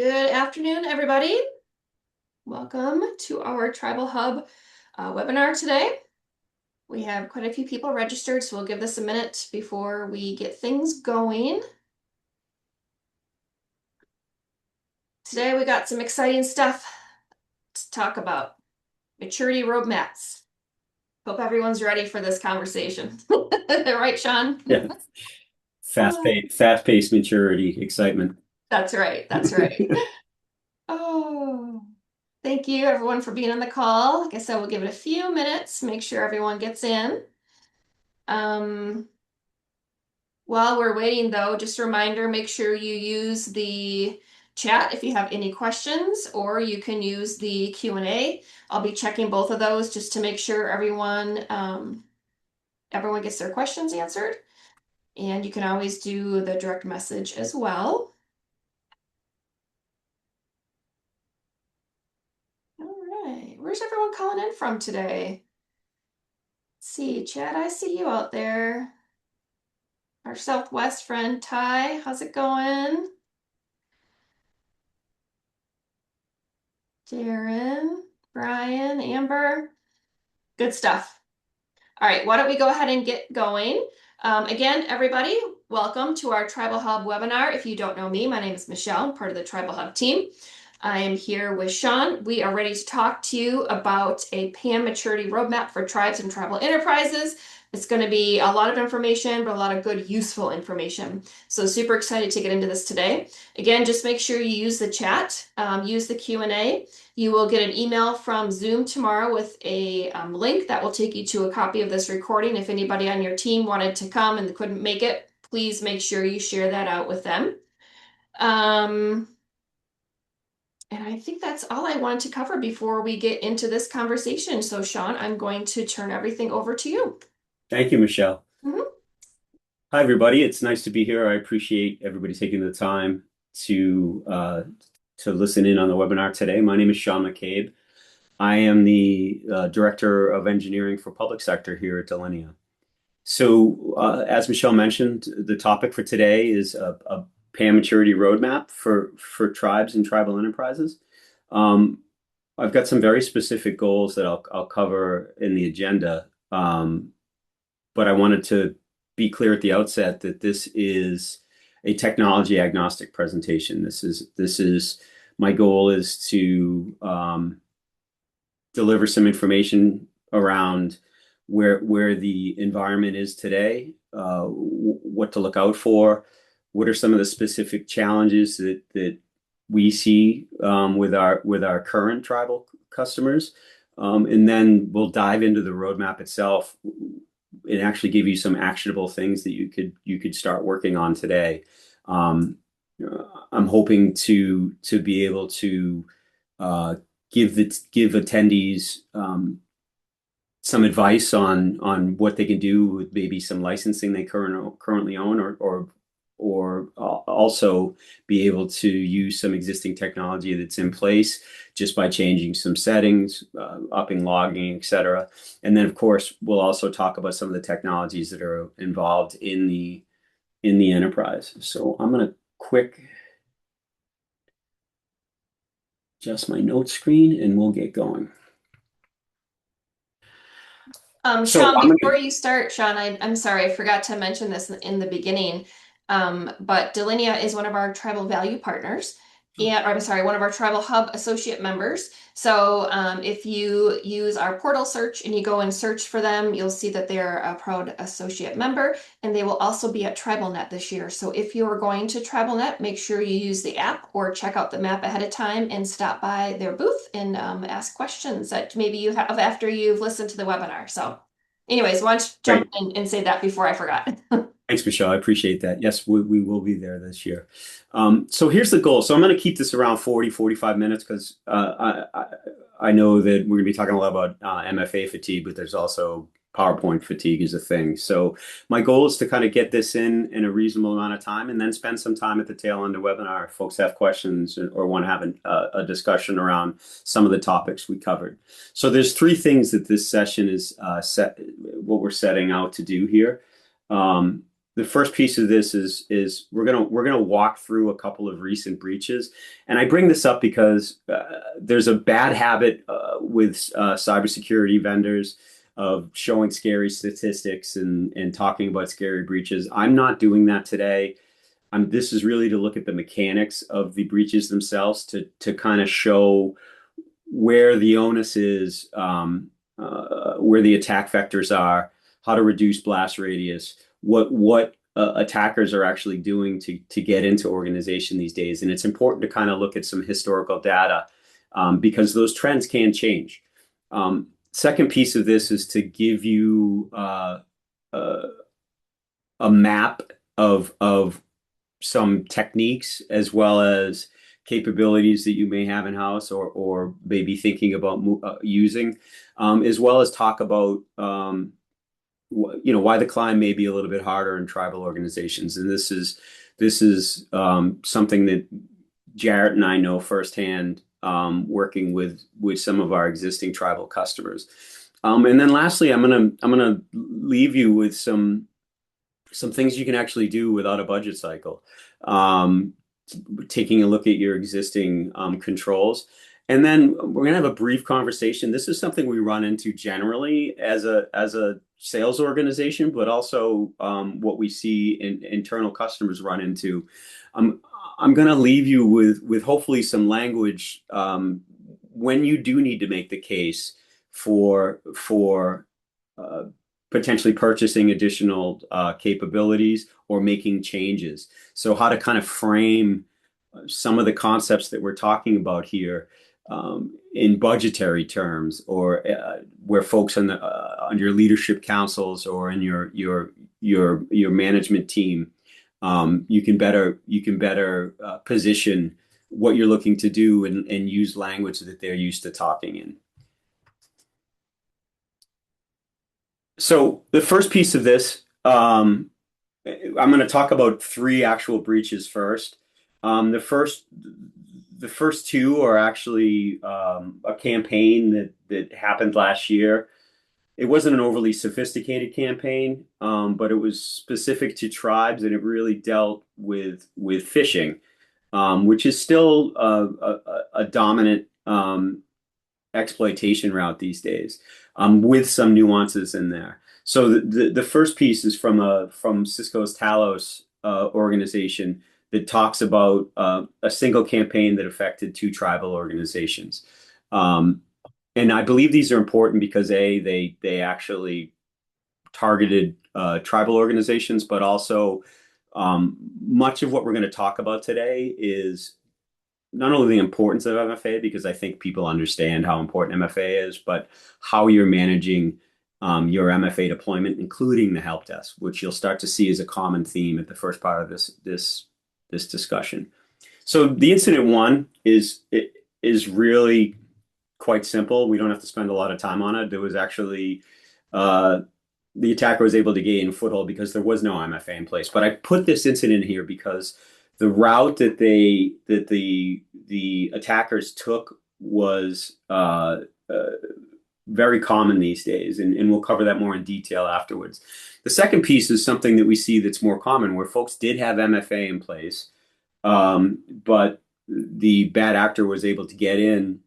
Good afternoon, everybody. Welcome to our TribalHub webinar today. We have quite a few people registered, so we'll give this a minute before we get things going. Today we got some exciting stuff to talk about. Maturity roadmaps. Hope everyone's ready for this conversation. Right, Sean? Yeah. Fast-paced maturity, excitement. That's right. That's right. Oh, thank you everyone for being on the call. Like I said, we'll give it a few minutes, make sure everyone gets in. Um, While we're waiting though, just a reminder, make sure you use the chat if you have any questions, or you can use the Q&A. I'll be checking both of those just to make sure everyone gets their questions answered. And you can always do the direct message as well. All right, where's everyone calling in from today? Let's see, Chad, I see you out there. Our Southwest friend, Ty, how's it going? Darren, Brian, Amber, good stuff. All right, why don't we go ahead and get going? Again, everybody, welcome to our TribalHub webinar. If you don't know me, my name is Michelle, I'm part of the TribalHub team. I am here with Sean. We are ready to talk to you about a PAM maturity roadmap for tribes and tribal enterprises. It's going to be a lot of information, but a lot of good, useful information. So super excited to get into this today. Again, just make sure you use the chat, use the Q&A. You will get an email from Zoom tomorrow with a link that will take you to a copy of this recording. If anybody on your team wanted to come and couldn't make it, please make sure you share that out with them. And I think that's all I wanted to cover before we get into this conversation. So, Sean, I'm going to turn everything over to you. Thank you, Michelle. Mhm. Hi, everybody. It's nice to be here. I appreciate everybody taking the time to listen in on the webinar today. My name is Sean McCabe. I am the Director of Engineering for Public Sector here at Delinea. So, as Michelle mentioned, the topic for today is a PAM maturity roadmap for tribes and tribal enterprises. Um, I've got some very specific goals that I'll cover in the agenda. But I wanted to be clear at the outset that this is a technology agnostic presentation. This is my goal is to deliver some information around where the environment is today, what to look out for, what are some of the specific challenges that we see with our current tribal customers, and then we'll dive into the roadmap itself and actually give you some actionable things that you could start working on today. Um, I'm hoping to be able to give attendees some advice on what they can do with maybe some licensing they currently own, or also be able to use some existing technology that's in place just by changing some settings, upping logging, etc. And then, of course, we'll also talk about some of the technologies that are involved in the enterprise. So I'm going to quick adjust my note screen and we'll get going. So Sean, I'm going before you start, Sean, I'm sorry, I forgot to mention this in the beginning. But Delinea is one of our tribal value partners, and or, I'm sorry, one of our TribalHub associate members. So if you use our portal search and you go and search for them, you'll see that they're a proud associate member, and they will also be at TribalNet this year. So if you are going to TribalNet, make sure you use the app or check out the map ahead of time and stop by their booth and ask questions that maybe you have after you've listened to the webinar. So anyways, why don't you jump Great. in and say that before I forgot? Thanks, Michelle. I appreciate that. Yes, we will be there this year. So here's the goal. So I'm going to keep this around 45 minutes because I know that we're going to be talking a lot about MFA fatigue, but there's also PowerPoint fatigue is a thing. So my goal is to kind of get this in a reasonable amount of time and then spend some time at the tail end of the webinar if folks have questions or want to have a discussion around some of the topics we covered. So there's three things that this session is what we're setting out to do here. the first piece of this is we're gonna walk through a couple of recent breaches, and I bring this up because there's a bad habit with cybersecurity vendors of showing scary statistics and talking about scary breaches. I'm not doing that today. This is really to look at the mechanics of the breaches themselves to kind of show where the onus is, where the attack vectors are, how to reduce blast radius, what attackers are actually doing to get into organization these days. And it's important to kind of look at some historical data because those trends can change. Second piece of this is to give you uh, a map of some techniques as well as capabilities that you may have in house or maybe thinking about using, as well as talk about why the climb may be a little bit harder in tribal organizations. And this is something that Jarrett and I know firsthand, working with some of our existing tribal customers. And then lastly, I'm gonna leave you with some things you can actually do without a budget cycle. Um, Taking a look at your existing controls. And then we're going to have a brief conversation. This is something we run into generally as a sales organization, but also what we see in internal customers run into. Um, I'm going to leave you with hopefully some language when you do need to make the case for uh, potentially purchasing additional capabilities or making changes. So how to kind of frame some of the concepts that we're talking about here in budgetary terms, or where folks on your leadership councils or in your management team, you can better position what you're looking to do and use language that they're used to talking in. So the first piece of this, I'm going to talk about three actual breaches first. The first two are actually a campaign that happened last year. It wasn't an overly sophisticated campaign, but it was specific to tribes, and it really dealt with phishing, which is still a dominant exploitation route these days, with some nuances in there. So the first piece is from Cisco's Talos organization that talks about a single campaign that affected two tribal organizations. Um, and I believe these are important because they actually targeted tribal organizations, but also much of what we're going to talk about today is not only the importance of MFA, because I think people understand how important MFA is, but how you're managing your MFA deployment, including the help desk, which you'll start to see as a common theme at the first part of this discussion. So the incident one is really quite simple. We don't have to spend a lot of time on it. There was actually uh, the attacker was able to gain foothold because there was no MFA in place. But I put this incident here because the route that the attackers took was very common these days, and we'll cover that more in detail afterwards. The second piece is something that we see that's more common, where folks did have MFA in place, but the bad actor was able to get in,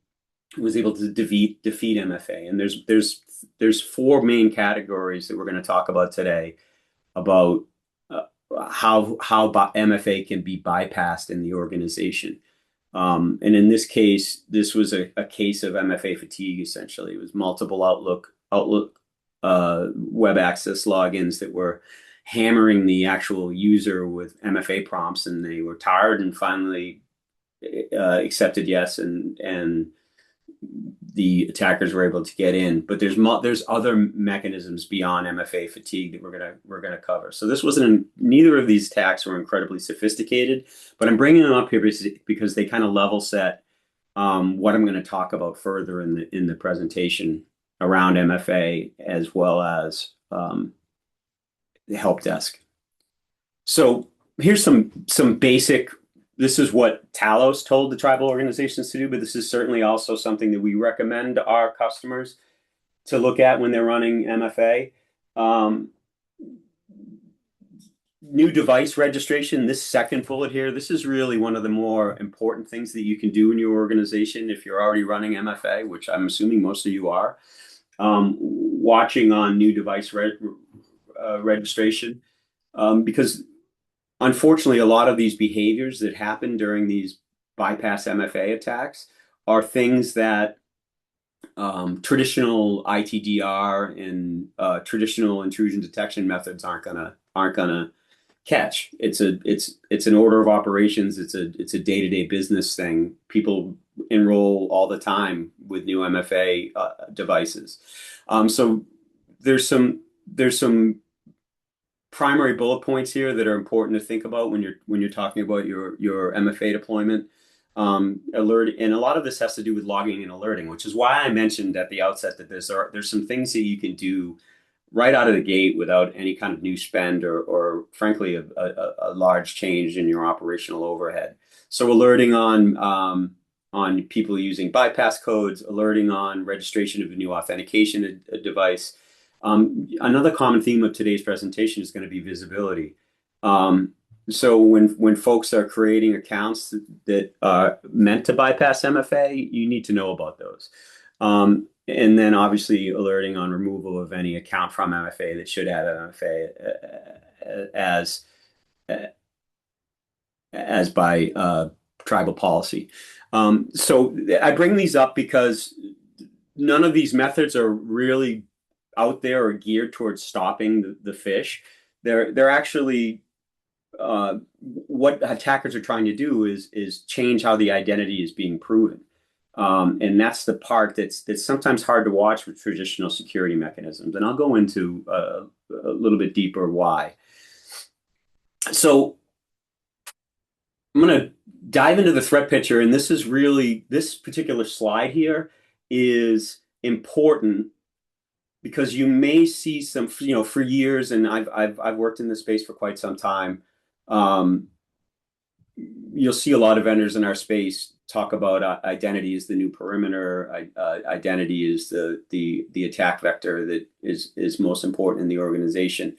was able to defeat MFA. And there's four main categories that we're going to talk about today about how MFA can be bypassed in the organization. And in this case, this was a case of MFA fatigue. Essentially, it was multiple Outlook web access logins that were hammering the actual user with MFA prompts, and they were tired and finally accepted yes, and the attackers were able to get in. But there's other mechanisms beyond MFA fatigue that we're gonna cover. So this wasn't neither of these attacks were incredibly sophisticated, but I'm bringing them up here because they kind of level set what I'm going to talk about further in the presentation around MFA as well as the help desk. So here's some basic. This is what Talos told the tribal organizations to do, but this is certainly also something that we recommend our customers to look at when they're running MFA. Um, new device registration, this second bullet here, this is really one of the more important things that you can do in your organization if you're already running MFA, which I'm assuming most of you are. Watching on new device registration, because unfortunately, a lot of these behaviors that happen during these bypass MFA attacks are things that traditional ITDR and traditional intrusion detection methods aren't gonna catch. It's an order of operations. It's a day-to-day business thing. People enroll all the time with new MFA devices. So there's some primary bullet points here that are important to think about when you're talking about your MFA deployment. Alert, and a lot of this has to do with logging and alerting, which is why I mentioned at the outset that there's some things that you can do right out of the gate without any kind of new spend or frankly a large change in your operational overhead. So alerting on people using bypass codes, alerting on registration of a new authentication device. Another common theme of today's presentation is going to be visibility. So when folks are creating accounts that are meant to bypass MFA, you need to know about those. And then obviously alerting on removal of any account from MFA that should have MFA as by tribal policy. So I bring these up because none of these methods are really out there or geared towards stopping the fish. They're actually what attackers are trying to do is change how the identity is being proven. And that's the part that's sometimes hard to watch with traditional security mechanisms. And I'll go into a little bit deeper why. So I'm going to dive into the threat picture, and this particular slide here is important because you may see some, for years, and I've worked in this space for quite some time. You'll see a lot of vendors in our space talk about identity is the new perimeter. Identity is the attack vector that is most important in the organization.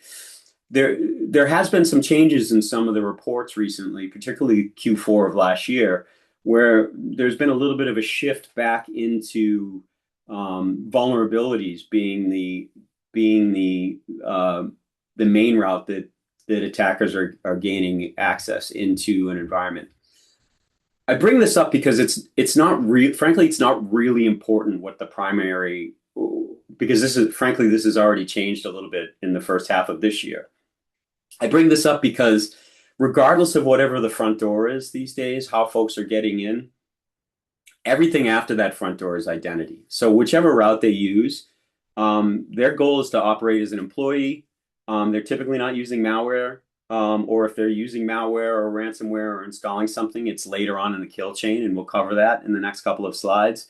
There has been some changes in some of the reports recently, particularly Q4 of last year, where there's been a little bit of a shift back into vulnerabilities being the main route that attackers are gaining access into an environment. I bring this up because it's not frankly, it's not really important what the primary, because this has already changed a little bit in the first half of this year. I bring this up because regardless of whatever the front door is these days, how folks are getting in, everything after that front door is identity. So whichever route they use, their goal is to operate as an employee. They're typically not using malware, or if they're using malware or ransomware or installing something, it's later on in the kill chain, and we'll cover that in the next couple of slides.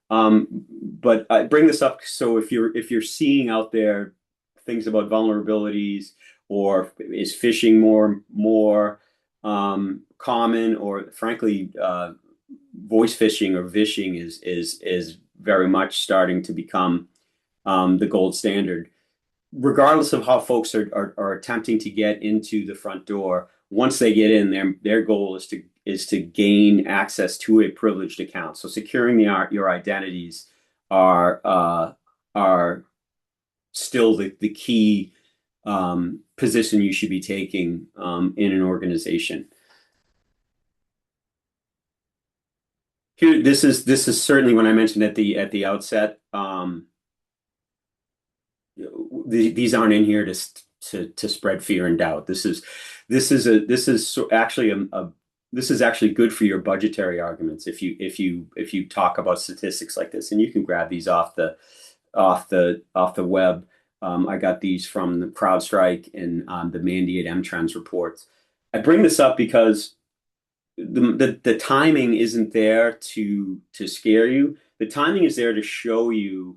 But I bring this up so if you're seeing out there things about vulnerabilities, or is phishing more common, or frankly voice phishing or vishing is very much starting to become the gold standard. Regardless of how folks are attempting to get into the front door, once they get in, their goal is to gain access to a privileged account. So securing your identities are still the key position you should be taking in an organization. Here, this is certainly when I mentioned at the outset. These aren't in here to spread fear and doubt. This is actually good for your budgetary arguments if you talk about statistics like this, and you can grab these off the web. I got these from the CrowdStrike and the Mandiant M-Trends reports. I bring this up because the timing isn't there to scare you. The timing is there to show you.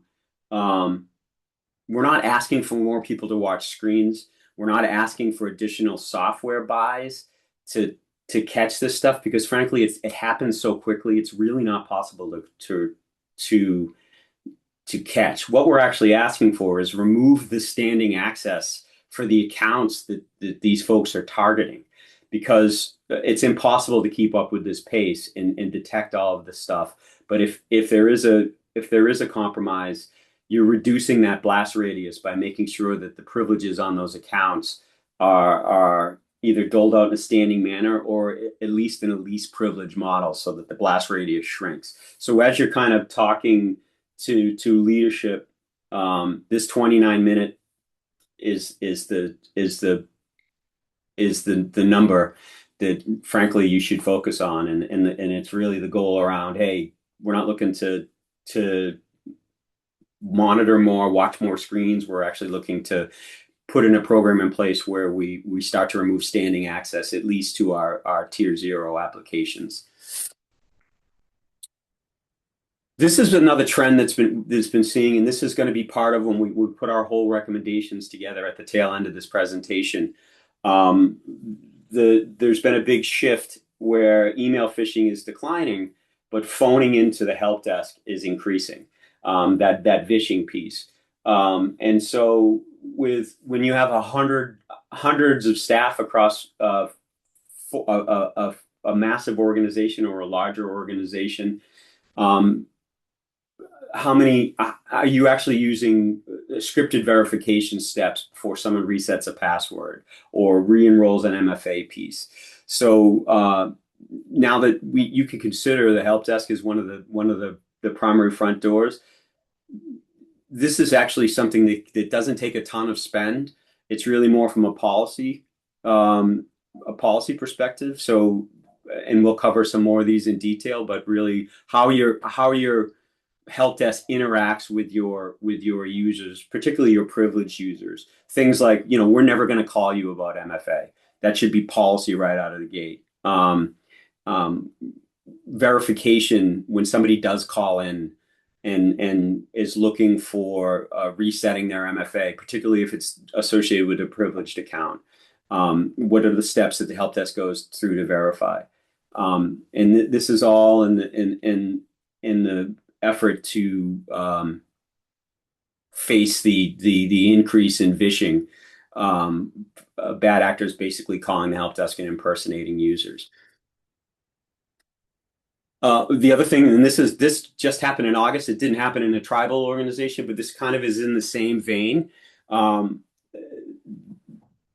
We're not asking for more people to watch screens. We're not asking for additional software buys to catch this stuff, because frankly, it happens so quickly. It's really not possible to catch. What we're actually asking for is remove the standing access for the accounts that these folks are targeting, because it's impossible to keep up with this pace and detect all of this stuff. But if there is a compromise, you're reducing that blast radius by making sure that the privileges on those accounts are either doled out in a standing manner or at least in a least privilege model so that the blast radius shrinks. So as you're kind of talking to leadership, this 29-minute is the number that frankly you should focus on, and it's really the goal around, hey, we're not looking to monitor more, watch more screens. We're actually looking to put in a program in place where we start to remove standing access, at least to our tier 0 applications. This is another trend that's been seeing, and this is going to be part of when we put our whole recommendations together at the tail end of this presentation. There's been a big shift where email phishing is declining, but phoning into the help desk is increasing. That vishing piece, and so when you have hundreds of staff across a massive organization or a larger organization, how many are you actually using scripted verification steps before someone resets a password or re-enrolls an MFA piece? So now that you can consider the help desk as one of the primary front doors, this is actually something that doesn't take a ton of spend. It's really more from a policy perspective. So, and we'll cover some more of these in detail, but really how your help desk interacts with your users, particularly your privileged users. Things like, we're never going to call you about MFA. That should be policy right out of the gate. Verification when somebody does call in and is looking for resetting their MFA, particularly if it's associated with a privileged account. What are the steps that the help desk goes through to verify? And this is all in the effort to face the increase in vishing. Bad actors basically calling the help desk and impersonating users. The other thing, and this just happened in August. It didn't happen in a tribal organization, but this kind of is in the same vein.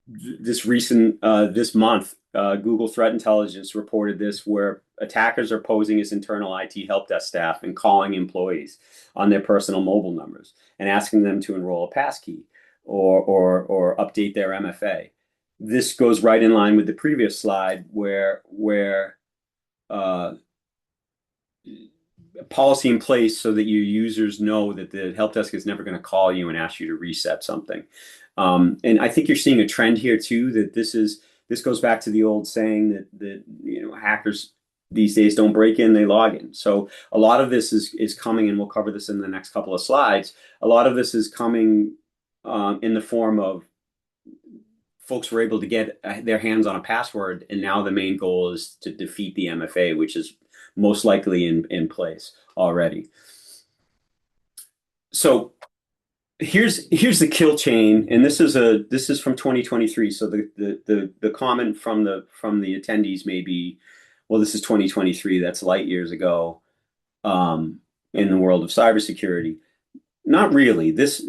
This month, Google Threat Intelligence reported this, where attackers are posing as internal IT help desk staff and calling employees on their personal mobile numbers and asking them to enroll a passkey or update their MFA. This goes right in line with the previous slide, where policy in place so that your users know that the help desk is never going to call you and ask you to reset something. And I think you're seeing a trend here too, that this goes back to the old saying that hackers these days don't break in, they log in. So a lot of this is coming, and we'll cover this in the next couple of slides. A lot of this is coming in the form of folks were able to get their hands on a password, and now the main goal is to defeat the MFA, which is most likely in place already. So here's the kill chain, and this is from 2023. So the comment from the attendees may be, well, this is 2023. That's light years ago in the world of cybersecurity. Not really. This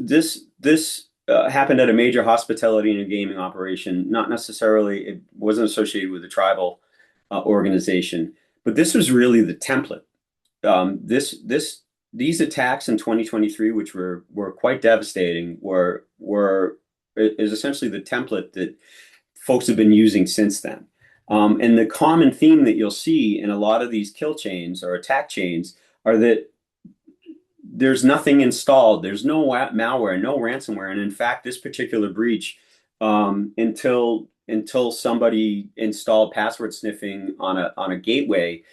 happened at a major hospitality and gaming operation. Not necessarily, it wasn't associated with a tribal organization, but this was really the template. These attacks in 2023, which were quite devastating, is essentially the template that folks have been using since then. And the common theme that you'll see in a lot of these kill chains or attack chains are that there's nothing installed. There's no malware, no ransomware. And in fact, this particular breach, until somebody installed password sniffing on a gateway,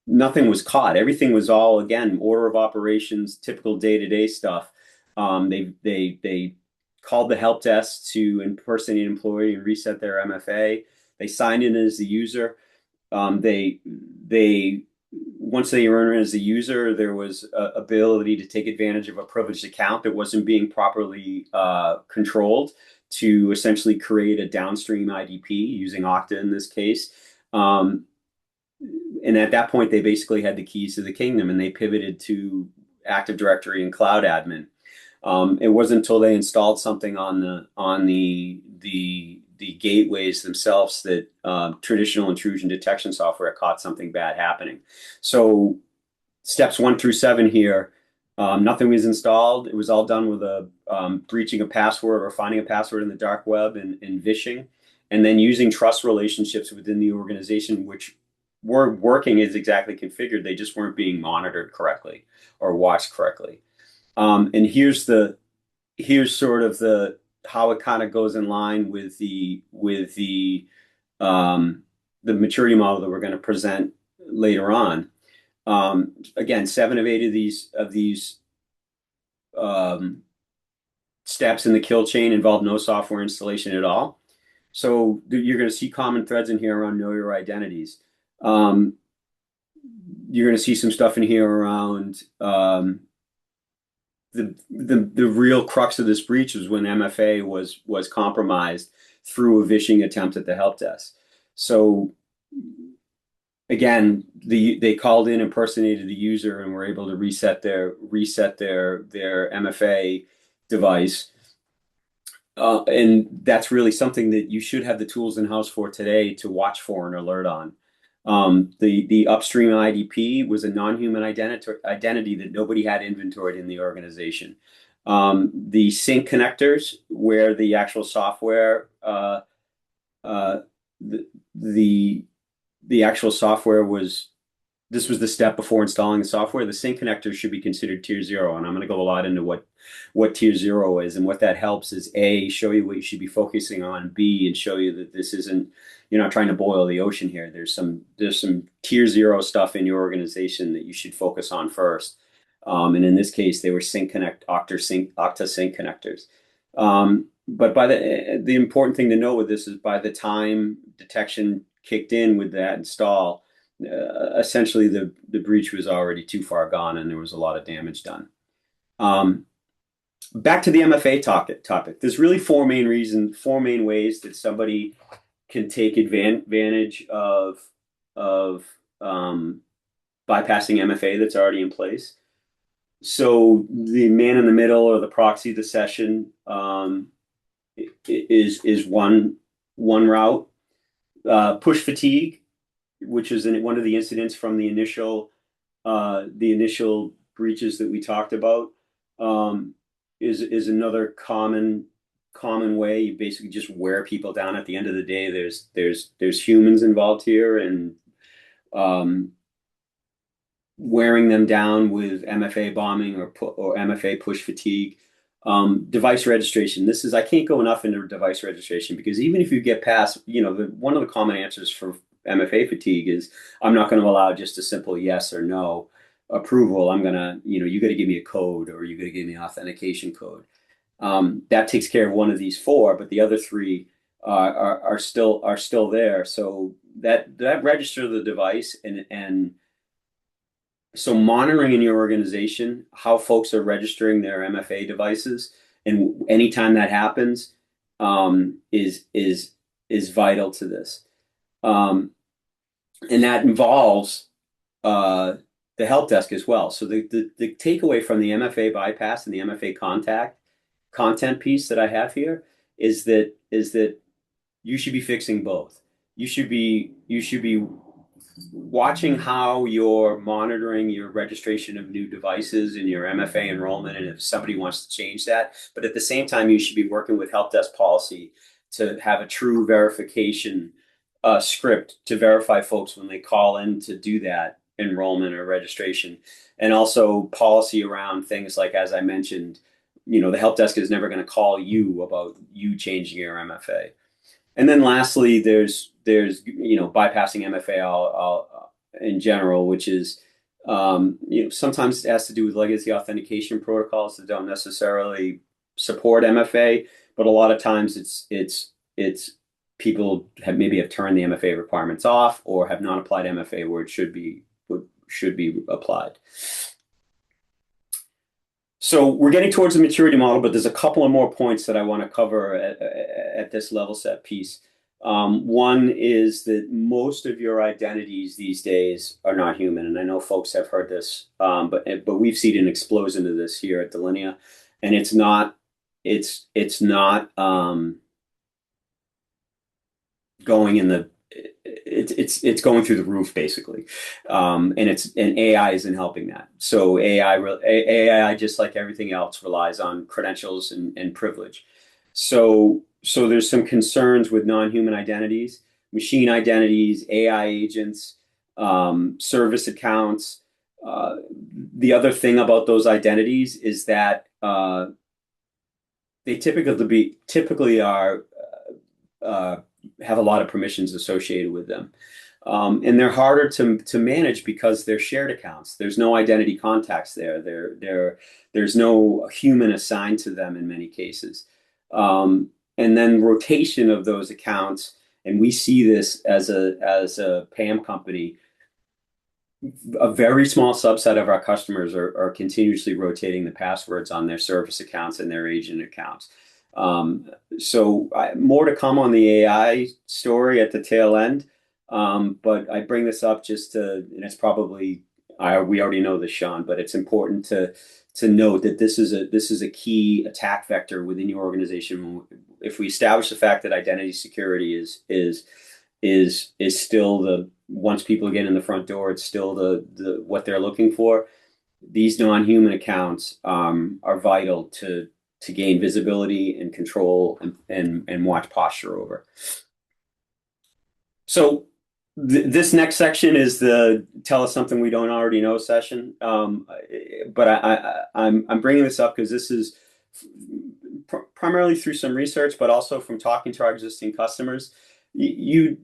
nothing was caught. Everything was all, again, order of operations, typical day-to-day stuff. They called the help desk to impersonate an employee and reset their MFA. They signed in as the user. They once they were in as a user, there was a ability to take advantage of a privileged account that wasn't being properly controlled to essentially create a downstream IDP using Okta in this case. Um, and at that point, they basically had the keys to the kingdom, and they pivoted to Active Directory and Cloud Admin. It wasn't until they installed something on the gateways themselves that traditional intrusion detection software caught something bad happening. So steps 1 through 7 here, nothing was installed. It was all done with a breaching a password or finding a password in the dark web and vishing, and then using trust relationships within the organization, which were working as exactly configured. They just weren't being monitored correctly or watched correctly. And here's sort of the how it kind of goes in line with the maturity model that we're going to present later on. Again, 7 of 8 of these um, steps in the kill chain involve no software installation at all. So you're going to see common threads in here around know your identities. Um, you're going to see some stuff in here around the real crux of this breach was when MFA was compromised through a vishing attempt at the help desk. So again, they called in, impersonated the user, and were able to reset their MFA device. And that's really something that you should have the tools in house for today to watch for and alert on. The upstream IDP was a non-human identity that nobody had inventoried in the organization. The sync connectors, where the actual software, uh, the, the the actual software was this was the step before installing the software. The sync connector should be considered tier 0, and I'm going to go a lot into what tier 0 is, and what that helps is A, show you what you should be focusing on, B, and show you that this isn't, you're not trying to boil the ocean here. There's some tier 0 stuff in your organization that you should focus on first. And in this case, they were Okta sync connectors. But the important thing to know with this is by the time detection kicked in with that install, essentially the breach was already too far gone and there was a lot of damage done. Back to the MFA topic. There's really four main ways that somebody can take advantage of bypassing MFA that's already in place. So the man in the middle or the proxy of the session is one route. Push fatigue, which is one of the incidents from the initial breaches that we talked about, is another common way. You basically just wear people down. At the end of the day, there's humans involved here, and wearing them down with MFA bombing or MFA push fatigue. Device registration. I can't go enough into device registration, because even if you get past, one of the common answers for MFA fatigue is, I'm not going to allow just a simple yes or no approval. I'm going to, you got to give me a code, or you got to give me an authentication code. That takes care of one of these four, but the other three are still there. So that register the device, and so monitoring in your organization how folks are registering their MFA devices, and anytime that happens, is vital to this. And that involves the help desk as well. So the takeaway from the MFA bypass and the MFA content piece that I have here is that you should be fixing both. You should be watching how you're monitoring your registration of new devices and your MFA enrollment, and if somebody wants to change that. But at the same time, you should be working with help desk policy to have a true verification script to verify folks when they call in to do that enrollment or registration. And also policy around things like, as I mentioned, the help desk is never going to call you about you changing your MFA. And then lastly, there's bypassing MFA all in general, which is sometimes it has to do with legacy authentication protocols that don't necessarily support MFA, but a lot of times it's people maybe have turned the MFA requirements off, or have not applied MFA where it should should be applied. So we're getting towards the maturity model, but there's a couple of more points that I want to cover at this level set piece. One is that most of your identities these days are not human, and I know folks have heard this, but we've seen an explosion of this here at Delinea, and it's not going in the it's going through the roof basically, and AI isn't helping that. So AI, just like everything else, relies on credentials and privilege. So there's some concerns with non-human identities, machine identities, AI agents, service accounts. The other thing about those identities is that they typically are uh, have a lot of permissions associated with them. And they're harder to manage because they're shared accounts. There's no identity contacts there. There's no human assigned to them in many cases. And then rotation of those accounts, and we see this as a PAM company. A very small subset of our customers are continuously rotating the passwords on their service accounts and their agent accounts. More to come on the AI story at the tail end. But I bring this up just and it's probably, we already know this, Sean, but it's important to note that this is a key attack vector within your organization. If we establish the fact that identity security is still once people get in the front door, it's still the what they're looking for. These non-human accounts are vital to gain visibility and control and watch posture over. So this next section is the tell us something we don't already know session. But I'm bringing this up because this is primarily through some research, but also from talking to our existing customers. You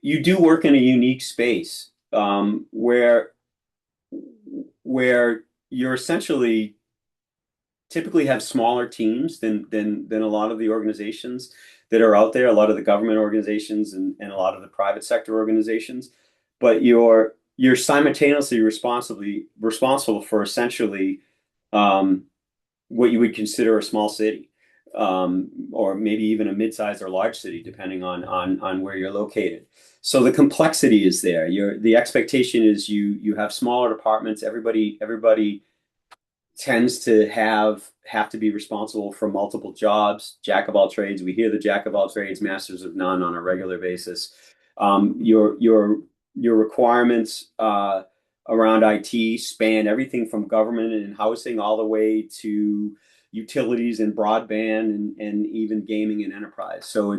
do work in a unique space where you're essentially typically have smaller teams than a lot of the organizations that are out there, a lot of the government organizations and a lot of the private sector organizations. But you're simultaneously responsible for essentially what you would consider a small city, or maybe even a mid-sized or large city, depending on where you're located. So the complexity is there. The expectation is you have smaller departments. Everybody tends to have to be responsible for multiple jobs, jack of all trades. We hear the jack of all trades, masters of none on a regular basis. Your requirements around IT span everything from government and housing all the way to utilities and broadband and even gaming and enterprise. So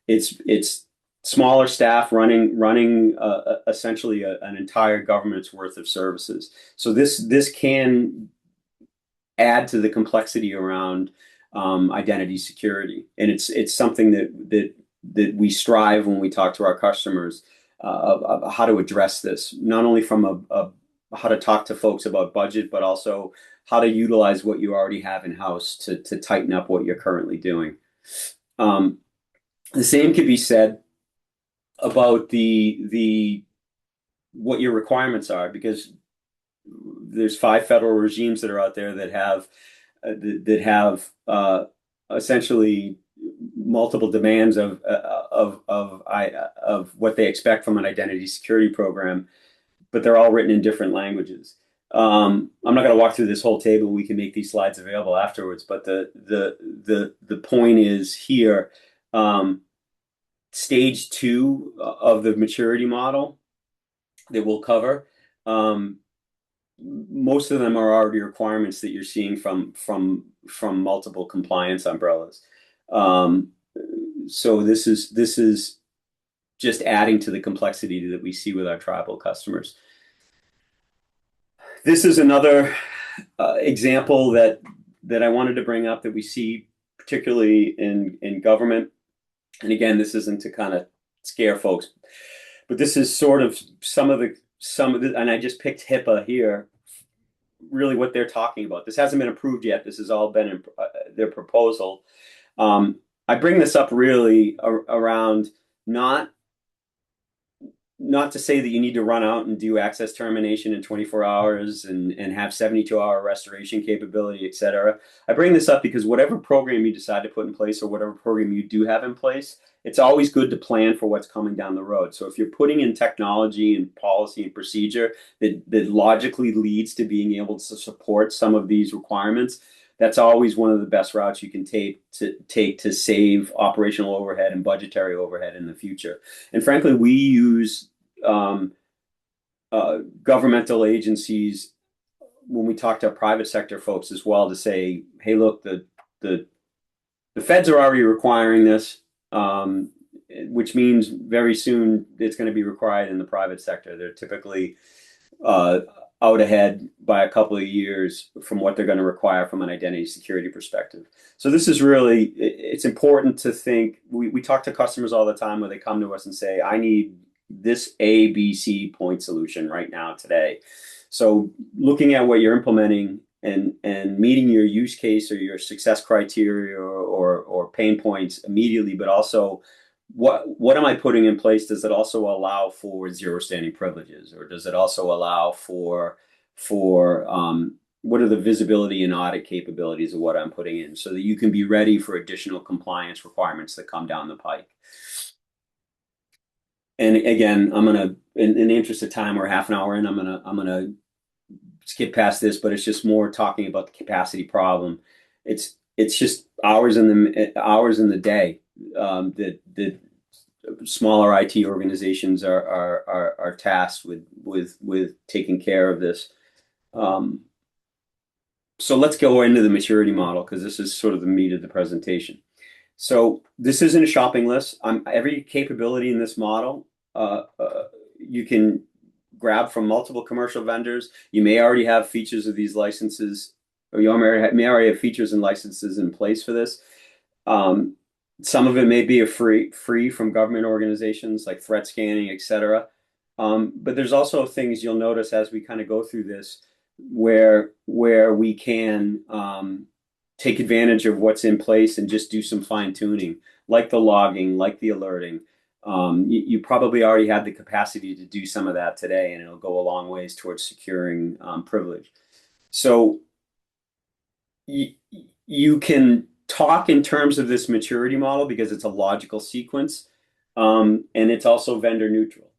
it's smaller staff running essentially an entire government's worth of services. So this can add to the complexity around identity security, and it's something that we strive when we talk to our customers of how to address this, not only from a how to talk to folks about budget, but also how to utilize what you already have in house to tighten up what you're currently doing. The same could be said about the what your requirements are, because there's 5 federal regimes that are out there that have essentially multiple demands of what they expect from an identity security program, but they're all written in different languages. I'm not going to walk through this whole table. We can make these slides available afterwards, but the point is here, stage 2 of the maturity model that we'll cover. Most of them are already requirements that you're seeing from multiple compliance umbrellas. So this is just adding to the complexity that we see with our tribal customers. This is another example that I wanted to bring up that we see particularly in government. And again, this isn't to kind of scare folks, but this is sort of some of the, and I just picked HIPAA here, really what they're talking about. This hasn't been approved yet. This has all been in their proposal. I bring this up really around not not to say that you need to run out and do access termination in 24 hours and have 72-hour restoration capability, et cetera. I bring this up because whatever program you decide to put in place or whatever program you do have in place, it's always good to plan for what's coming down the road. So if you're putting in technology and policy and procedure that logically leads to being able to support some of these requirements, that's always one of the best routes you can take to save operational overhead and budgetary overhead in the future. And frankly, we use um, governmental agencies when we talk to private sector folks as well to say, hey, look, the the feds are already requiring this, which means very soon it's going to be required in the private sector. They're typically uh, out ahead by a couple of years from what they're going to require from an identity security perspective. So this is really, it's important to think, we talk to customers all the time where they come to us and say, I need this A, B, C point solution right now today. So looking at what you're implementing and meeting your use case or your success criteria or pain points immediately, but also what am I putting in place? Does it also allow for zero standing privileges, or does it also allow for what are the visibility and audit capabilities of what I'm putting in, so that you can be ready for additional compliance requirements that come down the pike? And again, I'm gonna, in the interest of time, we're half an hour in. I'm gonna skip past this, but it's just more talking about the capacity problem. It's just hours in the day that smaller IT organizations are tasked with taking care of this. Um, so let's go into the maturity model because this is sort of the meat of the presentation. So this isn't a shopping list. Every capability in this model you can grab from multiple commercial vendors. You may already have features of these licenses, or you may already have features and licenses in place for this. Um, some of it may be a free from government organizations like threat scanning, et cetera. But there's also things you'll notice as we kind of go through this where we can take advantage of what's in place and just do some fine tuning, like the logging, like the alerting. You probably already have the capacity to do some of that today, and it'll go a long ways towards securing privilege. So you can talk in terms of this maturity model because it's a logical sequence, and it's also vendor neutral.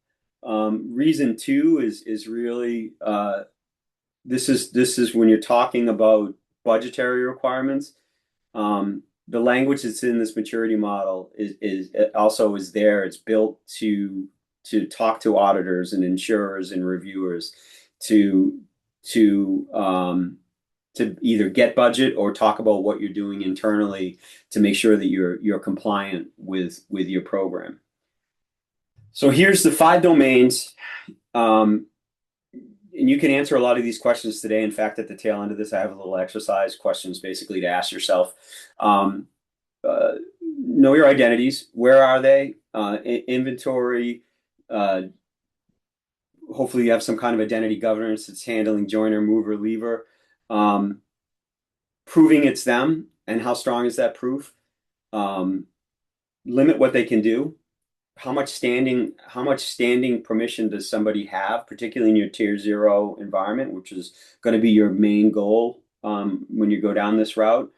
Reason two is really this is when you're talking about budgetary requirements. The language that's in this maturity model is also is there. It's built to talk to auditors and insurers and reviewers to to um, to either get budget or talk about what you're doing internally to make sure that you're compliant with your program. So here's the 5 domains. Um, and you can answer a lot of these questions today. In fact, at the tail end of this, I have a little exercise questions basically to ask yourself. Um, know your identities. Where are they? Inventory. Uh, Hopefully, you have some kind of identity governance that's handling joiner, mover, leaver. Um, Proving it's them, and how strong is that proof? Um, Limit what they can do. How much standing permission does somebody have, particularly in your tier 0 environment, which is going to be your main goal when you go down this route.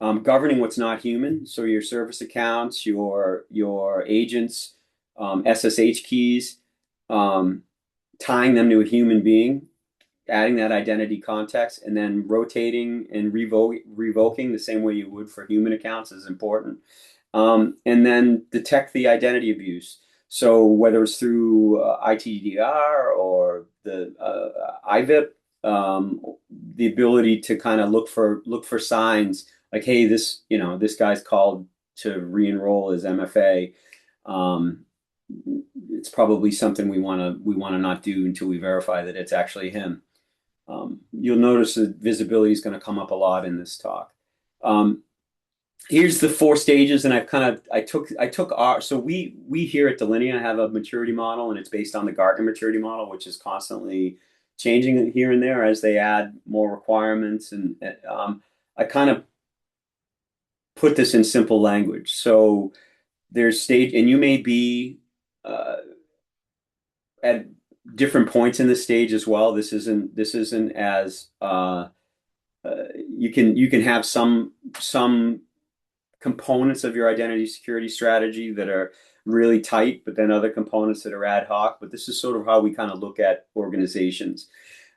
Governing what's not human, so your service accounts, your agents, SSH keys, um, tying them to a human being, adding that identity context, and then rotating and revoking the same way you would for human accounts is important. And then detect the identity abuse. So whether it's through ITDR or the IVIP, the ability to kind of look for signs like, hey, this guy's called to re-enroll his MFA. Um, it's probably something we want to not do until we verify that it's actually him. You'll notice that visibility is going to come up a lot in this talk. Here's the 4 stages, and I took our, so we here at Delinea have a maturity model, and it's based on the Gartner maturity model, which is constantly changing here and there as they add more requirements. And I kind of put this in simple language. So there's stage, and you may be at different points in the stage as well. This isn't as you can have some components of your identity security strategy that are really tight, but then other components that are ad hoc. But this is sort of how we kind of look at organizations.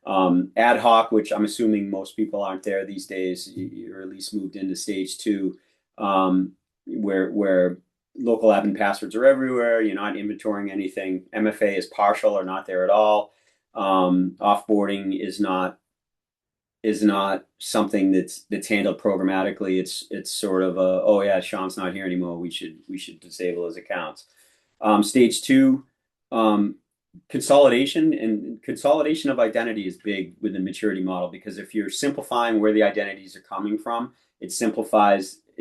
Ad hoc, which I'm assuming most people aren't there these days, or at least moved into stage two, where local admin passwords are everywhere. You're not inventorying anything. MFA is partial or not there at all. Offboarding is not something that's handled programmatically. It's sort of a, oh yeah, Sean's not here anymore. We should disable his accounts. Stage two, um, consolidation of identity is big with the maturity model, because if you're simplifying where the identities are coming from, it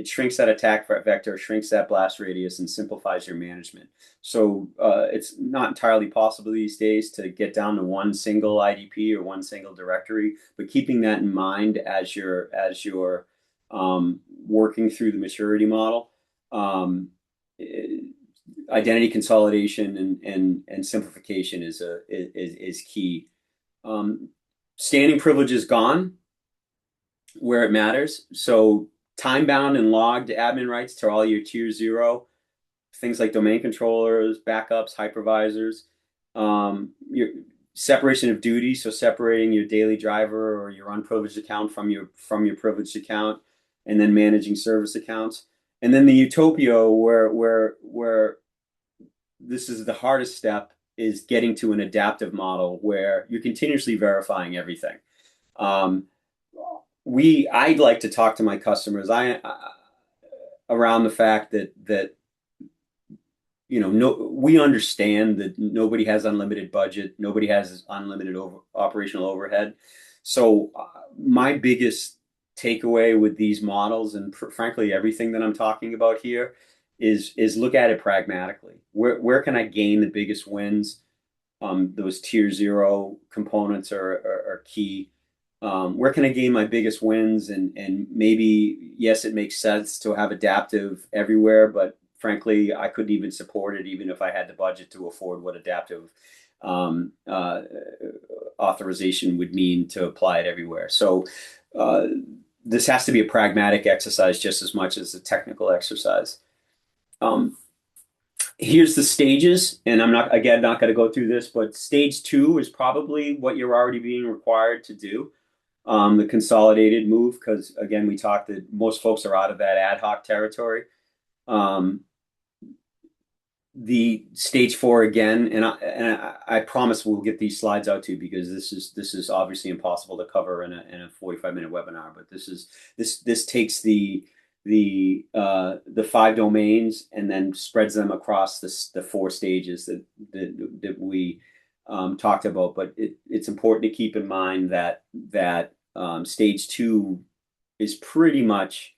shrinks that attack vector, shrinks that blast radius, and simplifies your management. So it's not entirely possible these days to get down to one single IDP or one single directory, but keeping that in mind as you're working through the maturity model. Um, Identity consolidation and simplification is key. Um, Standing privilege is gone where it matters. So time bound and logged admin rights to all your tier zero things like domain controllers, backups, hypervisors, your separation of duties, so separating your daily driver or your unprivileged account from your privileged account, and then managing service accounts. And then the utopia where this is the hardest step, is getting to an adaptive model where you're continuously verifying everything. Um, I'd like to talk to my customers around the fact that no, we understand that nobody has unlimited budget, nobody has unlimited operational overhead. So my biggest takeaway with these models, and frankly everything that I'm talking about here, is look at it pragmatically. Where can I gain the biggest wins? Those tier zero components are key. Where can I gain my biggest wins? And maybe, yes, it makes sense to have adaptive everywhere, but frankly, I couldn't even support it even if I had the budget to afford what adaptive um, uh, authorization would mean to apply it everywhere. So uh, this has to be a pragmatic exercise just as much as a technical exercise. Um, Here's the stages, and I'm not again not going to go through this, but stage two is probably what you're already being required to do, the consolidated move, because again, we talked that most folks are out of that ad hoc territory. Um, the stage four again, and I promise we'll get these slides out to you, because this is obviously impossible to cover in a 45-minute webinar. But this takes the five domains and then spreads them across the four stages that we talked about. But it's important to keep in mind that stage two is pretty much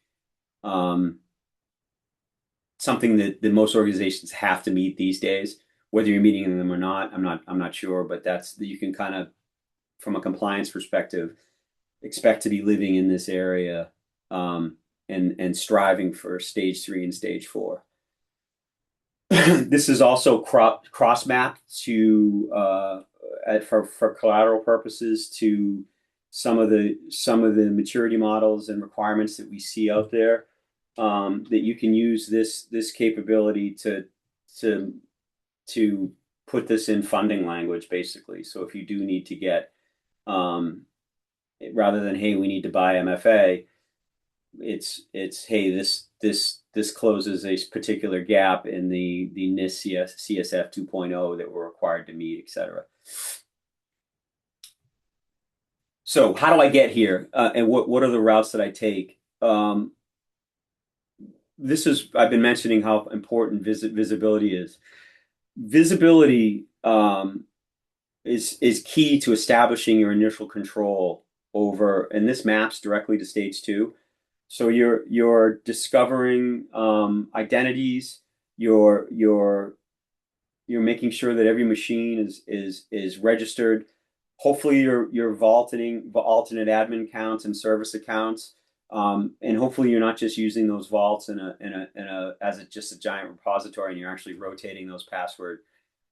something that most organizations have to meet these days. Whether you're meeting them or not, I'm not sure, but that's you can kind of, from a compliance perspective, expect to be living in this area, and striving for stage three and stage four. This is also cross mapped to for collateral purposes to some of the maturity models and requirements that we see out there, that you can use this capability to to put this in funding language, basically. So if you do need to get, rather than, hey, we need to buy MFA, it's hey, this closes a particular gap in the NIST CSF 2.0 that we're required to meet, et cetera. So how do I get here, and what are the routes that I take? I've been mentioning how important visibility is. Visibility is key to establishing your initial control over, and this maps directly to stage two. So you're discovering identities. You're making sure that every machine is registered. Hopefully you're vaulting alternate admin accounts and service accounts. And hopefully you're not just using those vaults in a as just a giant repository, and you're actually rotating those password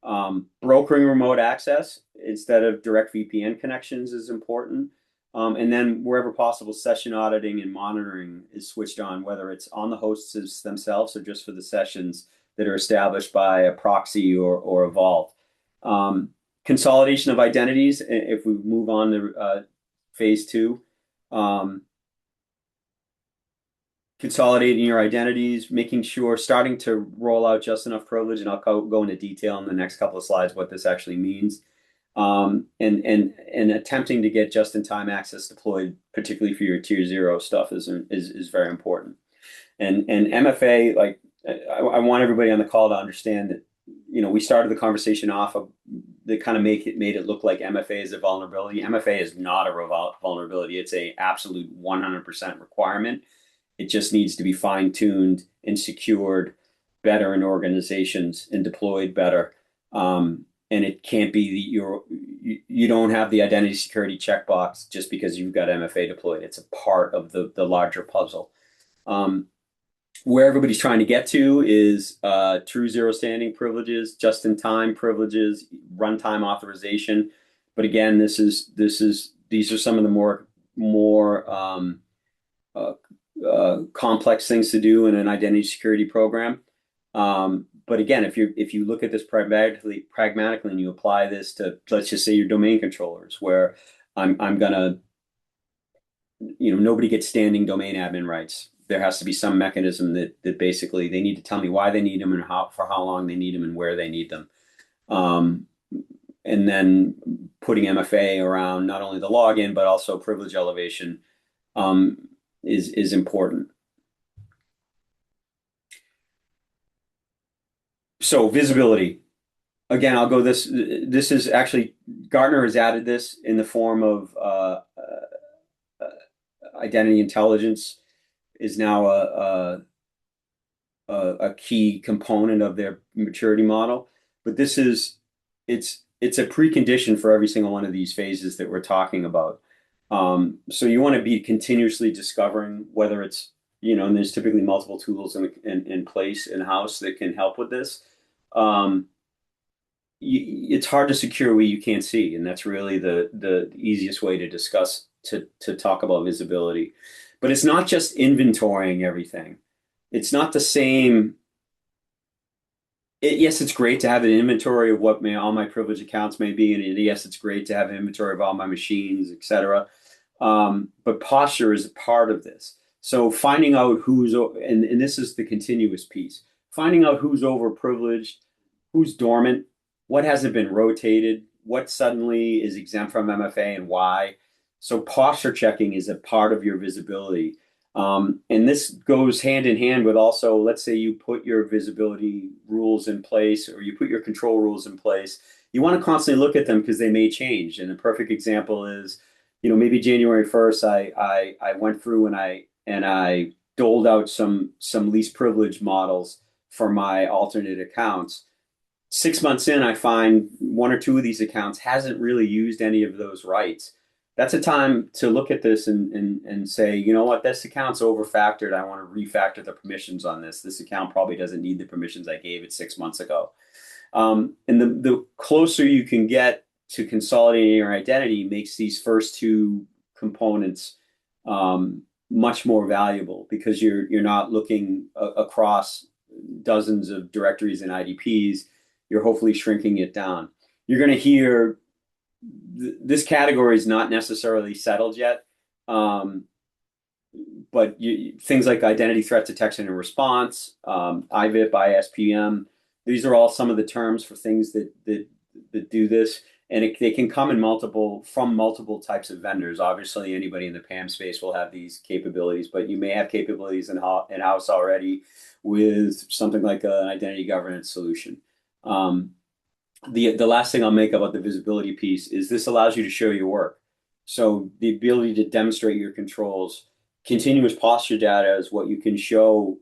Brokering remote access instead of direct VPN connections is important. And then wherever possible, session auditing and monitoring is switched on, whether it's on the hosts themselves or just for the sessions that are established by a proxy or a vault. Consolidation of identities, if we move on to phase two, um, consolidating your identities, making sure, starting to roll out just enough privilege, and I'll go into detail in the next couple of slides what this actually means. And attempting to get just-in-time access deployed, particularly for your tier zero stuff, is very important. And MFA, like I want everybody on the call to understand that, we started the conversation off of that kind of made it look like MFA is a vulnerability. MFA is not a vulnerability. It's a absolute 100% requirement. It just needs to be fine-tuned and secured better in organizations and deployed better. And it can't be that you don't have the identity security checkbox just because you've got MFA deployed. It's a part of the larger puzzle. Where everybody's trying to get to is true zero standing privileges, just-in-time privileges, runtime authorization. But again, these are some of the more complex things to do in an identity security program. But again, if you look at this pragmatically and you apply this to, let's just say, your domain controllers, where I'm gonna, nobody gets standing domain admin rights. There has to be some mechanism that basically they need to tell me why they need them and for how long they need them and where they need them. And then putting MFA around not only the login but also privilege elevation is important. So visibility. Again, I'll go this. This is actually Gartner has added this in the form of identity intelligence is now a key component of their maturity model. But it's a precondition for every single one of these phases that we're talking about. So you want to be continuously discovering whether it's, and there's typically multiple tools in place in-house that can help with this. It's hard to secure what you can't see, and that's really the easiest way to talk about visibility. But it's not just inventorying everything. It's not the same. Yes, it's great to have an inventory of what all my privileged accounts may be, and yes, it's great to have an inventory of all my machines, etc. But posture is a part of this. So finding out and this is the continuous piece, finding out who's overprivileged, who's dormant, what hasn't been rotated, what suddenly is exempt from MFA and why. So posture checking is a part of your visibility. And this goes hand in hand with also, let's say you put your visibility rules in place or you put your control rules in place. You want to constantly look at them because they may change. And a perfect example is, maybe January 1st, I went through and I doled out some least privilege models for my alternate accounts. 6 months in, I find one or two of these accounts hasn't really used any of those rights. That's a time to look at this and say, you know what, this account's overfactored. I want to refactor the permissions on this. This account probably doesn't need the permissions I gave it 6 months ago. And the closer you can get to consolidating your identity makes these first two components much more valuable because you're not looking across dozens of directories and IDPs. You're hopefully shrinking it down. You're going to hear this category is not necessarily settled yet, but things like identity threat detection and response, IVIP, ISPM, these are all some of the terms for things that do this, and they can come from multiple types of vendors. Obviously, anybody in the PAM space will have these capabilities, but you may have capabilities in-house already with something like an identity governance solution. The last thing I'll make about the visibility piece is this allows you to show your work. So the ability to demonstrate your controls, continuous posture data is what you can show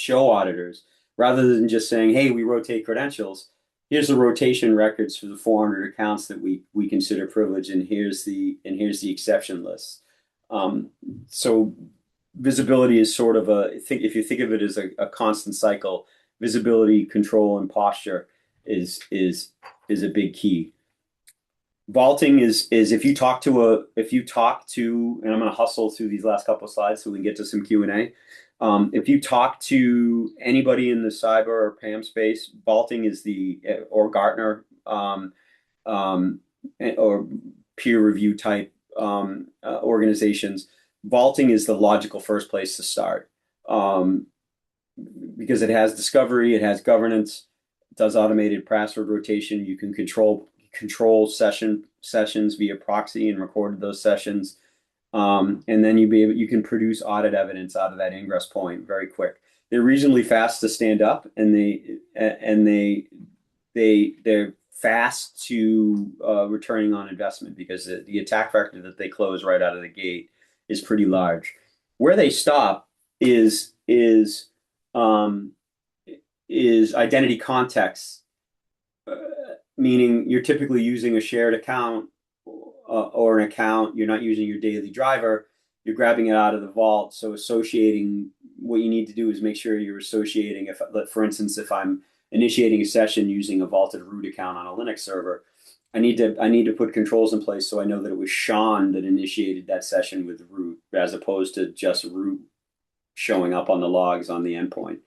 auditors rather than just saying, hey, we rotate credentials. Here's the rotation records for the 400 accounts that we consider privileged, and here's the exception list. So visibility is sort of if you think of it as a constant cycle, visibility, control, and posture. is a big key. Vaulting is if you talk to, and I'm going to hustle through these last couple of slides so we can get to some Q&A. If you talk to anybody in the cyber or PAM space, vaulting is or Gartner, um, or peer review type organizations, vaulting is the logical first place to start, because it has discovery, it has governance, it does automated password rotation. You can control sessions via proxy and record those sessions. And then you can produce audit evidence out of that ingress point very quick. They're reasonably fast to stand up, and they're fast to returning on investment, because the attack vector that they close right out of the gate is pretty large. Where they stop um, is identity context, meaning you're typically using a shared account or an account. You're not using your daily driver. You're grabbing it out of the vault. So associating, what you need to do is make sure you're associating. For instance, if I'm initiating a session using a vaulted root account on a Linux server, I need to put controls in place so I know that it was Sean that initiated that session with root, as opposed to just root showing up on the logs on the endpoint.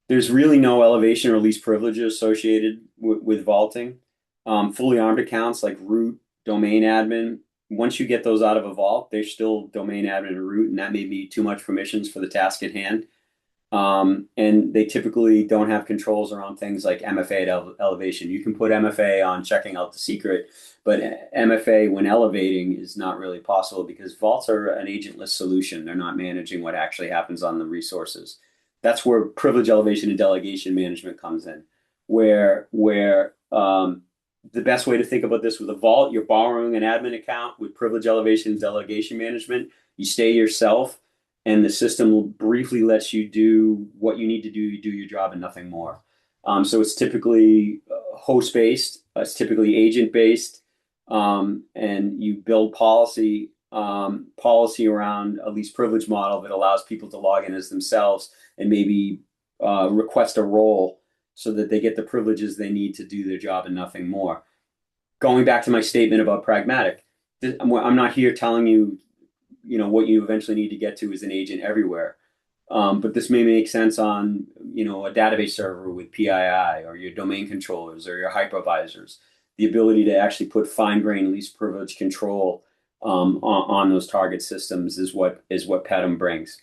There's really no elevation or least privileges associated with vaulting. Fully armed accounts like root, domain admin, once you get those out of a vault, they're still domain admin and root, and that may be too much permissions for the task at hand. And they typically don't have controls around things like MFA at elevation. You can put MFA on checking out the secret, but MFA when elevating is not really possible, because vaults are an agentless solution. They're not managing what actually happens on the resources. That's where privilege elevation and delegation management comes in, where the best way to think about this: with a vault, you're borrowing an admin account. With privilege elevation and delegation management, you stay yourself, and the system will briefly let you do what you need to do. You do your job and nothing more. So it's typically host-based, it's typically agent-based, and you build policy around a least privilege model that allows people to log in as themselves and maybe request a role so that they get the privileges they need to do their job and nothing more. Going back to my statement about pragmatic, I'm not here telling you, what you eventually need to get to is an agent everywhere. But this may make sense on, a database server with PII, or your domain controllers, or your hypervisors. The ability to actually put fine-grained least privilege control on those target systems is what PAM brings.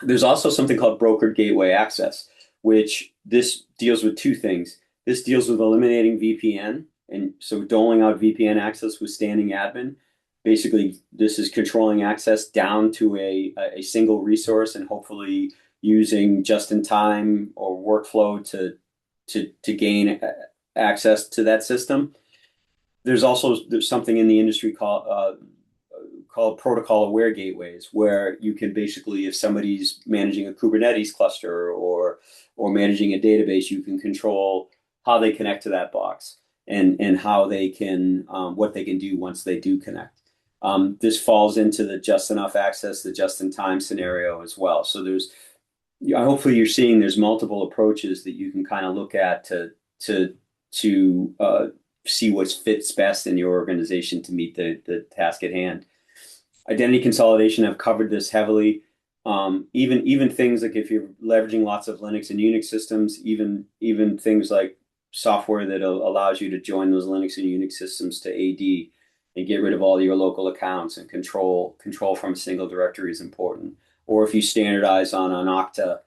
There's also something called brokered gateway access, which this deals with two things. This deals with eliminating VPN, and so doling out VPN access with standing admin. Basically, this is controlling access down to a single resource, and hopefully using just-in-time or workflow to gain access to that system. There's something in the industry called protocol aware gateways, where you can basically, if somebody's managing a Kubernetes cluster or managing a database, you can control how they connect to that box, and how they can what they can do once they do connect. This falls into the just enough access, the just in time scenario as well. So hopefully you're seeing there's multiple approaches that you can kind of look at to see what fits best in your organization to meet the task at hand. Identity consolidation, I've covered this heavily. Even things like if you're leveraging lots of Linux and Unix systems, even things like software that allows you to join those Linux and Unix systems to AD and get rid of all your local accounts and control from a single directory is important. Or if you standardize on an Okta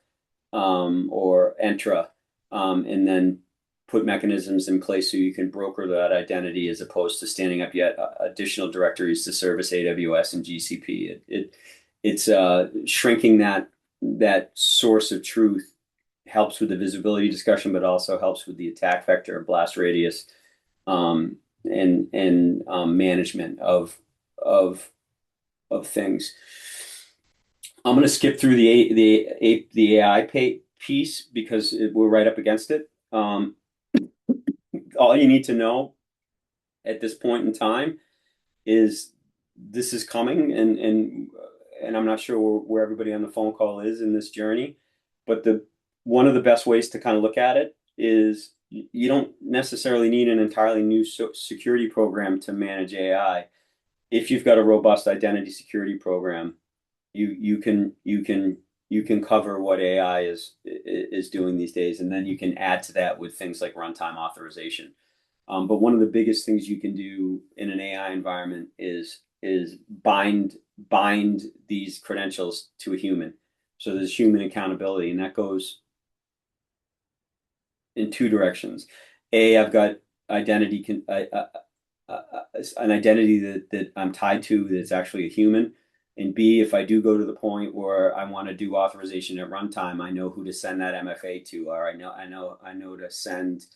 or Entra, and then put mechanisms in place so you can broker that identity, as opposed to standing up yet additional directories to service AWS and GCP. It's shrinking that source of truth helps with the visibility discussion, but also helps with the attack vector and blast radius, and management of things. I'm going to skip through the AI piece because we're right up against it. All you need to know at this point in time is this is coming, and I'm not sure where everybody on the phone call is in this journey, but one of the best ways to kind of look at it is you don't necessarily need an entirely new security program to manage AI. If you've got a robust identity security program, you can cover what AI is doing these days, and then you can add to that with things like runtime authorization. But one of the biggest things you can do in an AI environment is bind these credentials to a human. So there's human accountability, and that goes in two directions. A, I've got identity an identity that I'm tied to that's actually a human. And B, if I do go to the point where I want to do authorization at runtime, I know who to send that MFA to, or I know to send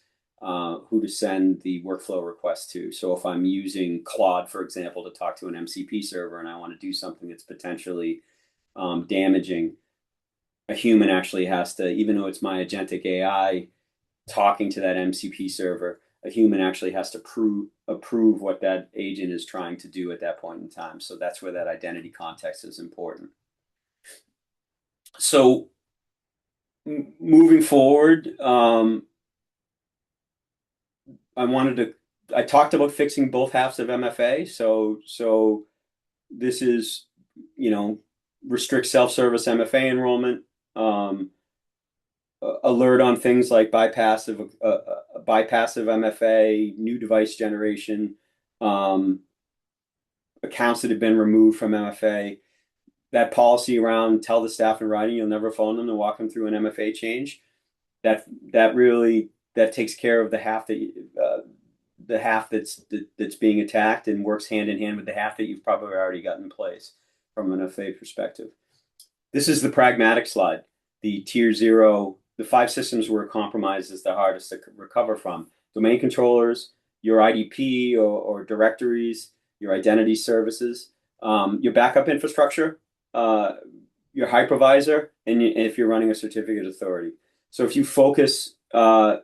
who to send the workflow request to. So if I'm using Claude, for example, to talk to an MCP server, and I want to do something that's potentially damaging, a human actually has to, even though it's my agentic AI talking to that MCP server, a human actually has to approve what that agent is trying to do at that point in time. So that's where that identity context is important. So moving forward, I talked about fixing both halves of MFA. So this is, restrict self-service MFA enrollment, alert on things like bypass of MFA, new device generation, accounts that have been removed from MFA. That policy around tell the staff in writing you'll never phone them to walk them through an MFA change. That takes care of the half that's being attacked, and works hand in hand with the half that you've probably already got in place from an MFA perspective. This is the pragmatic slide. The tier 0, the 5 systems where compromised is the hardest to recover from: domain controllers, your IDP or directories, your identity services, your backup infrastructure, your hypervisor, and if you're running a certificate authority. So if you focus on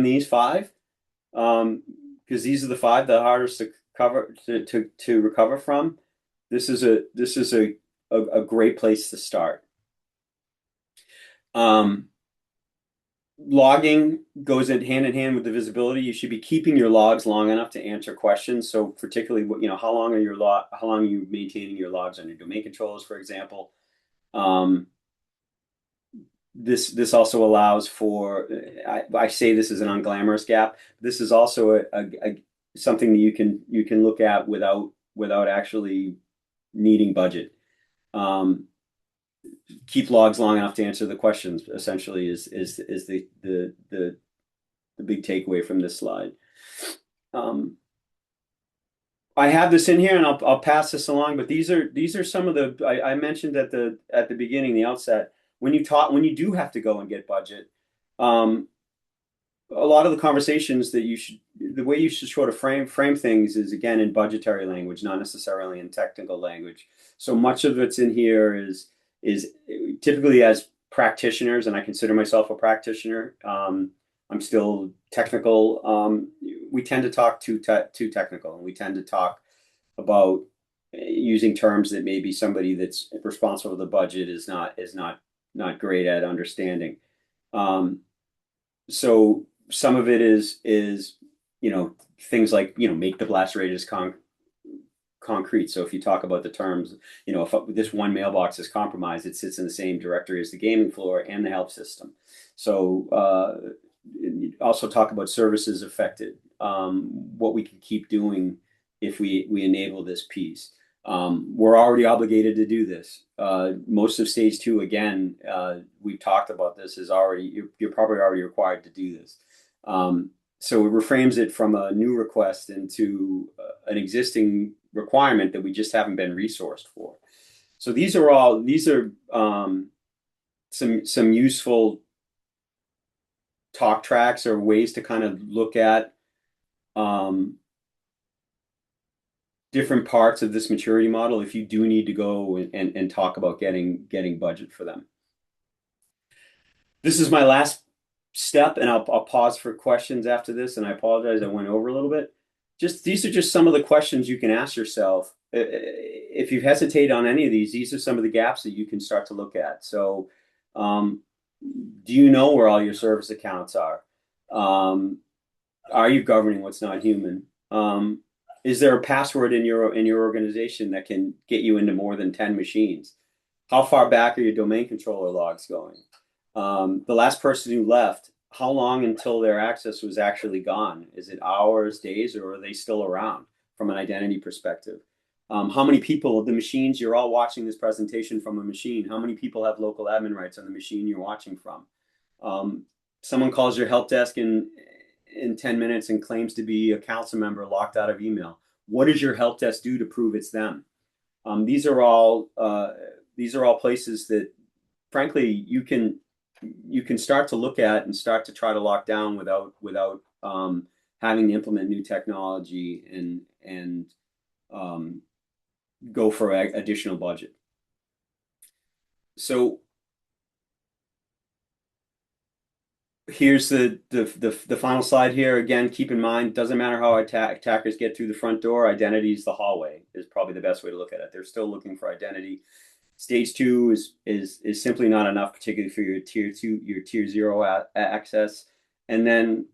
these 5, because these are the 5 the hardest to cover to recover from, this is a great place to start. Logging goes hand in hand with the visibility. You should be keeping your logs long enough to answer questions. So particularly, how long are you maintaining your logs on your domain controllers, for example? This also allows for, I say this is an unglamorous gap. This is also something that you can look at without actually needing budget. Keep logs long enough to answer the questions, essentially, is the big takeaway from this slide. I have this in here, and I'll pass this along. But these are some of the I mentioned at the beginning, the outset, when you do have to go and get budget. A lot of the conversations the way you should sort of frame things is, again, in budgetary language, not necessarily in technical language. So much of it's in here is typically, as practitioners, and I consider myself a practitioner, I'm still technical. We tend to talk too technical, and we tend to talk about using terms that maybe somebody that's responsible for the budget is not great at understanding. So some of it is things like make the blast radius concrete. So if you talk about the terms, if this one mailbox is compromised, it sits in the same directory as the gaming floor and the help system. So also talk about services affected, what we can keep doing if we enable this piece. We're already obligated to do this. Most of stage 2, again, we've talked about this, is already, you're probably already required to do this. So it reframes it from a new request into an existing requirement that we just haven't been resourced for. So these are some useful talk tracks or ways to kind of look at different parts of this maturity model if you do need to go and talk about getting budget for them. This is my last step, and I'll pause for questions after this, and I apologize I went over a little bit. These are just some of the questions you can ask yourself. If you hesitate on any of these are some of the gaps that you can start to look at. So Do you know where all your service accounts are? Um, are you governing what's not human? Is there a password in your organization that can get you into more than 10 machines? How far back are your domain controller logs going? The last person who left, how long until their access was actually gone? Is it hours, days, or are they still around from an identity perspective? How many people, the machines, you're all watching this presentation from a machine, how many people have local admin rights on the machine you're watching from? Um, Someone calls your help desk in 10 minutes and claims to be a council member locked out of email. What does your help desk do to prove it's them? These are all places that, frankly, you can start to look at and start to try to lock down without having to implement new technology and um, go for additional budget. So here's the final slide here. Again, keep in mind, doesn't matter how attackers get through the front door, identity is the hallway is probably the best way to look at it. They're still looking for identity. Stage two is simply not enough, particularly for your tier two, your tier zero access. And then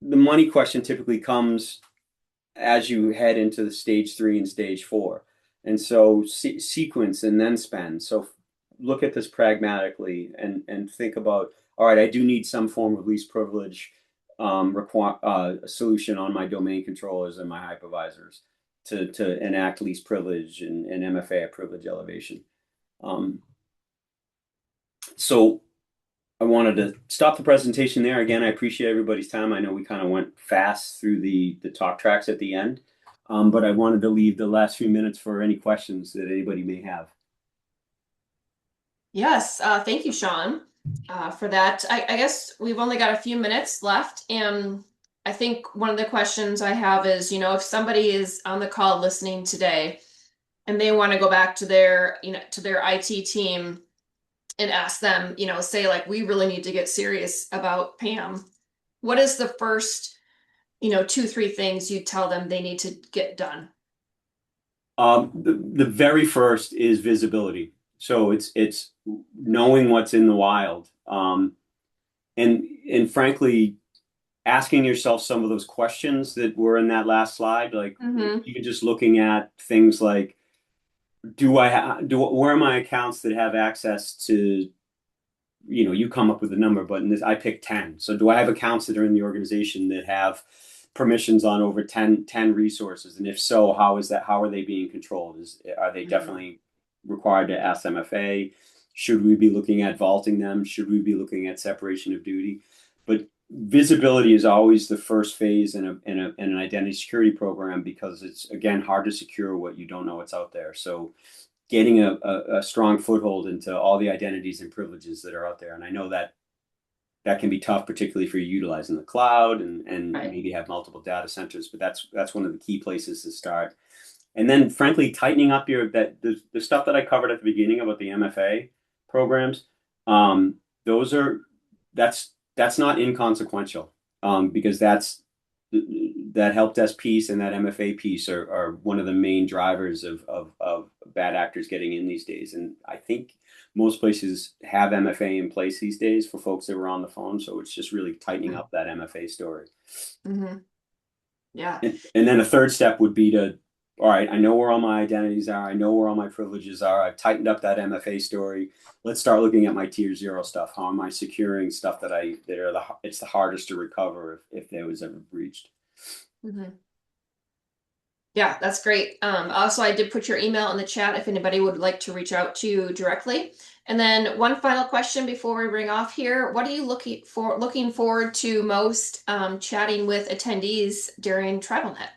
the money question typically comes as you head into the stage three and stage four. And so sequence and then spend. So look at this pragmatically and think about, all right, I do need some form of least privilege solution on my domain controllers and my hypervisors to enact least privilege and MFA at privilege elevation. Um, so I wanted to stop the presentation there. Again, I appreciate everybody's time. I know we kind of went fast through the talk tracks at the end, but I wanted to leave the last few minutes for any questions that anybody may have. Yes, thank you, Sean, for that. I guess we've only got a few minutes left, and I think one of the questions I have is, if somebody is on the call listening today and they want to go back to their, to their IT team and ask them, say like, we really need to get serious about PAM. What is the first, two, three things you tell them they need to get done? The very first is visibility. So it's knowing what's in the wild, and frankly, asking yourself some of those questions that were in that last slide, like Mm-hmm. even just looking at things like, where are my accounts that have access to, you come up with a number, but in this, I picked 10. So do I have accounts that are in the organization that have permissions on over 10 resources? And if so, how are they being controlled? Are they Mm-hmm. definitely required to ask MFA? Should we be looking at vaulting them? Should we be looking at separation of duty? But visibility is always the first phase in an identity security program, because it's, again, hard to secure what you don't know what's out there. So getting a strong foothold into all the identities and privileges that are out there. And I know that can be tough, particularly if you're utilizing the cloud and Right. maybe have multiple data centers, but that's one of the key places to start. And then, frankly, tightening up the stuff that I covered at the beginning about the MFA programs. Um, those are that's not inconsequential, because that help desk piece and that MFA piece are one of the main drivers of bad actors getting in these days. And I think most places have MFA in place these days for folks that were on the phone. So it's just really tightening up that MFA story. Mm-hmm. Yeah. And then a third step would be to, all right, I know where all my identities are. I know where all my privileges are. I've tightened up that MFA story. Let's start looking at my tier zero stuff. How am I securing stuff it's the hardest to recover if there was ever breached? Mm-hmm. Yeah, that's great. Also, I did put your email in the chat if anybody would like to reach out to you directly. And then one final question before we ring off here. What are you looking forward to most chatting with attendees during TribalNet?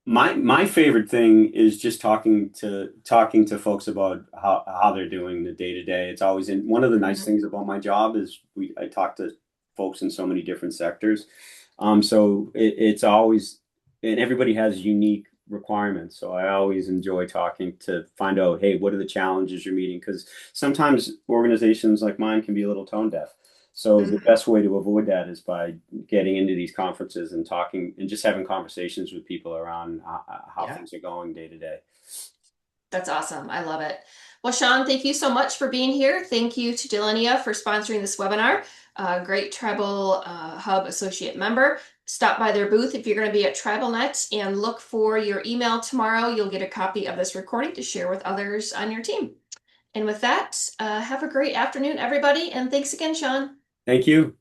My favorite thing is just talking to folks about how they're doing the day to day. It's always one of the nice Mhm. things about my job is I talk to folks in so many different sectors. So it's always, and everybody has unique requirements. So I always enjoy talking to find out, hey, what are the challenges you're meeting? Because sometimes organizations like mine can be a little tone deaf. So the Mhm. best way to avoid that is by getting into these conferences and talking and just having conversations with people around how Yeah, things are going day to day. that's awesome. I love it. Well, Sean, thank you so much for being here. Thank you to Delinea for sponsoring this webinar. Great Tribal Hub Associate member. Stop by their booth if you're going to be at TribalNet and look for your email tomorrow. You'll get a copy of this recording to share with others on your team. And with that, have a great afternoon, everybody. And thanks again, Sean. Thank you.